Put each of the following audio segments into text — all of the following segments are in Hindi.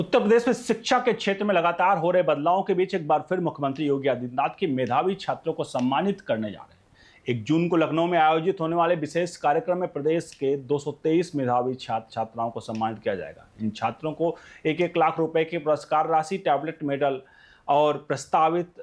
उत्तर प्रदेश में शिक्षा के क्षेत्र में लगातार हो रहे बदलावों के बीच एक बार फिर मुख्यमंत्री योगी आदित्यनाथ की मेधावी छात्रों को सम्मानित करने जा रहे हैं। 1 जून को लखनऊ में आयोजित होने वाले विशेष कार्यक्रम में प्रदेश के 223 मेधावी छात्र छात्राओं को सम्मानित किया जाएगा। इन छात्रों को 1-1 लाख रुपए की पुरस्कार राशि, टैबलेट, मेडल और प्रस्तावित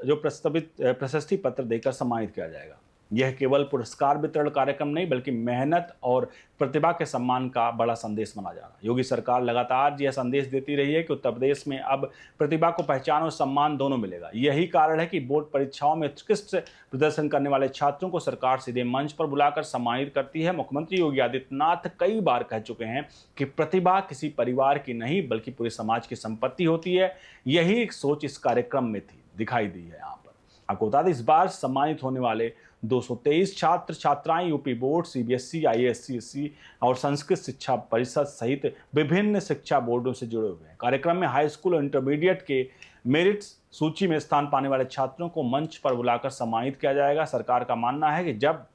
प्रशस्ति पत्र देकर सम्मानित किया जाएगा। यह केवल पुरस्कार वितरण कार्यक्रम नहीं बल्कि मेहनत और प्रतिभा के सम्मान का बड़ा संदेश माना जा रहा है। योगी सरकार लगातार यह संदेश देती रही है कि उत्तर प्रदेश में अब प्रतिभा को पहचान और सम्मान दोनों मिलेगा। यही कारण है कि बोर्ड परीक्षाओं में उत्कृष्ट प्रदर्शन करने वाले छात्रों को सरकार सीधे मंच पर बुलाकर सम्मानित करती है। मुख्यमंत्री योगी आदित्यनाथ कई बार कह चुके हैं कि प्रतिभा किसी परिवार की नहीं बल्कि पूरे समाज की संपत्ति होती है। यही सोच इस कार्यक्रम में दिखाई दी है। यहाँ पर आपको बता दें, इस बार सम्मानित होने वाले 223 छात्र छात्राएं यूपी बोर्ड, सीबीएसई, आईएससी और संस्कृत शिक्षा परिषद सहित विभिन्न शिक्षा बोर्डों से जुड़े हुए हैं। कार्यक्रम में हाई स्कूल और इंटरमीडिएट के मेरिट सूची में स्थान पाने वाले छात्रों को मंच पर बुलाकर सम्मानित किया जाएगा। सरकार का मानना है कि जब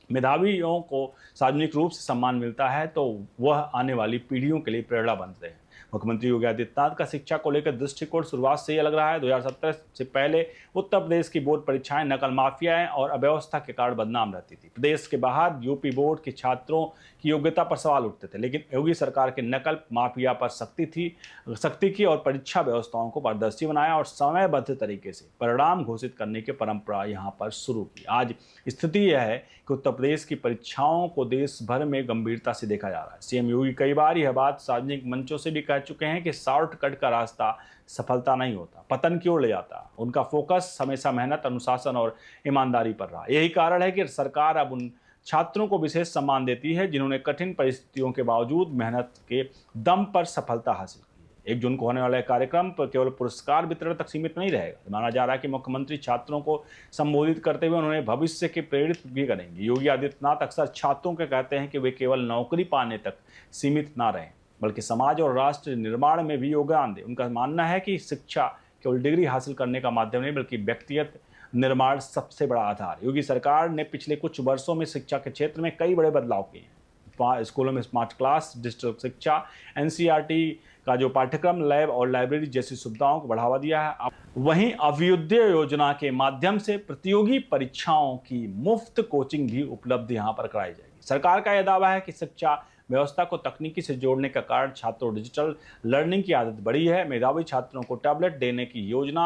मेधावियों को सार्वजनिक रूप से सम्मान मिलता है तो वह आने वाली पीढ़ियों के लिए प्रेरणा बनते हैं। मुख्यमंत्री योगी आदित्यनाथ का शिक्षा को लेकर दृष्टिकोण शुरुआत से ही अलग रहा है। 2017 से पहले उत्तर प्रदेश की बोर्ड परीक्षाएं नकल माफियाएं और अव्यवस्था के कारण बदनाम रहती थी। प्रदेश के बाहर यूपी बोर्ड के छात्रों की योग्यता पर सवाल उठते थे, लेकिन योगी सरकार के नकल माफिया पर सख्ती की और परीक्षा व्यवस्थाओं को पारदर्शी बनाया और समयबद्ध तरीके से परिणाम घोषित करने की परंपरा यहाँ पर शुरू की। आज स्थिति यह है कि उत्तर प्रदेश की परीक्षाओं को देश भर में गंभीरता से देखा जा रहा है। सीएम योगी कई बार यह बात सार्वजनिक मंचों से भी कह चुके हैं कि शॉर्टकट का रास्ता सफलता नहीं होता, पतन की ओर ले जाता। उनका फोकस हमेशा मेहनत, अनुशासन और ईमानदारी पर रहा। यही कारण है कि सरकार अब उन छात्रों को विशेष सम्मान देती है जिन्होंने कठिन परिस्थितियों के बावजूद मेहनत के दम पर सफलता हासिल की है। 1 जून को होने वाले कार्यक्रम पर केवल पुरस्कार वितरण तक सीमित नहीं रहेगा। माना जा रहा है कि मुख्यमंत्री छात्रों को संबोधित करते हुए उन्होंने भविष्य के प्रेरित भी करेंगे। योगी आदित्यनाथ अक्सर छात्रों के कहते हैं कि वे केवल नौकरी पाने तक सीमित ना रहें बल्कि समाज और राष्ट्र निर्माण में भी योगदान दें। उनका मानना है कि शिक्षा केवल डिग्री हासिल करने का माध्यम नहीं बल्कि व्यक्तिगत निर्माण सबसे बड़ा आधार। योगी सरकार ने पिछले कुछ वर्षों में शिक्षा के क्षेत्र में कई बड़े बदलाव किए हैं। स्कूलों में स्मार्ट क्लास, डिजिटल शिक्षा, एनसीईआरटी का जो पाठ्यक्रम, लैब और लाइब्रेरी जैसी सुविधाओं को बढ़ावा दिया है। वहीं अभ्युदय योजना के माध्यम से प्रतियोगी परीक्षाओं की मुफ्त कोचिंग भी उपलब्ध यहाँ पर कराई जाएगी। सरकार का यह दावा है कि शिक्षा व्यवस्था को तकनीकी से जोड़ने का कारण छात्रों डिजिटल लर्निंग की आदत बढ़ी है। मेधावी छात्रों को टैबलेट देने की योजना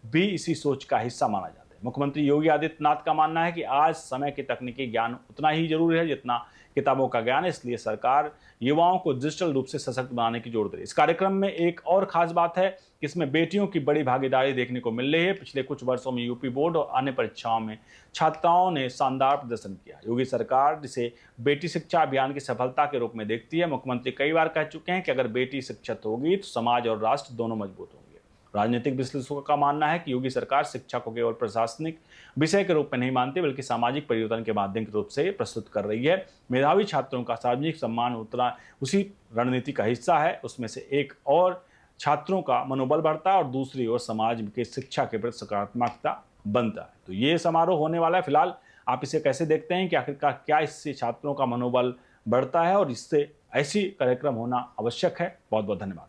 भी इसी सोच का हिस्सा माना जाता है। मुख्यमंत्री योगी आदित्यनाथ का मानना है कि आज समय के तकनीकी ज्ञान उतना ही जरूरी है जितना किताबों का ज्ञान है। इसलिए सरकार युवाओं को डिजिटल रूप से सशक्त बनाने की जोर दे रही है। इस कार्यक्रम में एक और खास बात है कि इसमें बेटियों की बड़ी भागीदारी देखने को मिल रही है। पिछले कुछ वर्षों में यूपी बोर्ड और अन्य परीक्षाओं में छात्राओं ने शानदार प्रदर्शन किया। योगी सरकार जिसे बेटी शिक्षा अभियान की सफलता के रूप में देखती है। मुख्यमंत्री कई बार कह चुके हैं कि अगर बेटी शिक्षित होगी तो समाज और राष्ट्र दोनों मजबूत होंगे। राजनीतिक विश्लेषकों का मानना है कि योगी सरकार शिक्षा को केवल प्रशासनिक विषय के रूप में नहीं मानती बल्कि सामाजिक परिवर्तन के माध्यम के रूप से प्रस्तुत कर रही है। मेधावी छात्रों का सार्वजनिक सम्मान उसी रणनीति का हिस्सा है। उसमें से एक और छात्रों का मनोबल बढ़ता है और दूसरी ओर समाज के शिक्षा के प्रति सकारात्मकता बनता है। तो ये समारोह होने वाला है। फिलहाल आप इसे कैसे देखते हैं कि आखिरकार क्या इससे छात्रों का मनोबल बढ़ता है और इससे ऐसी कार्यक्रम होना आवश्यक है? बहुत बहुत धन्यवाद।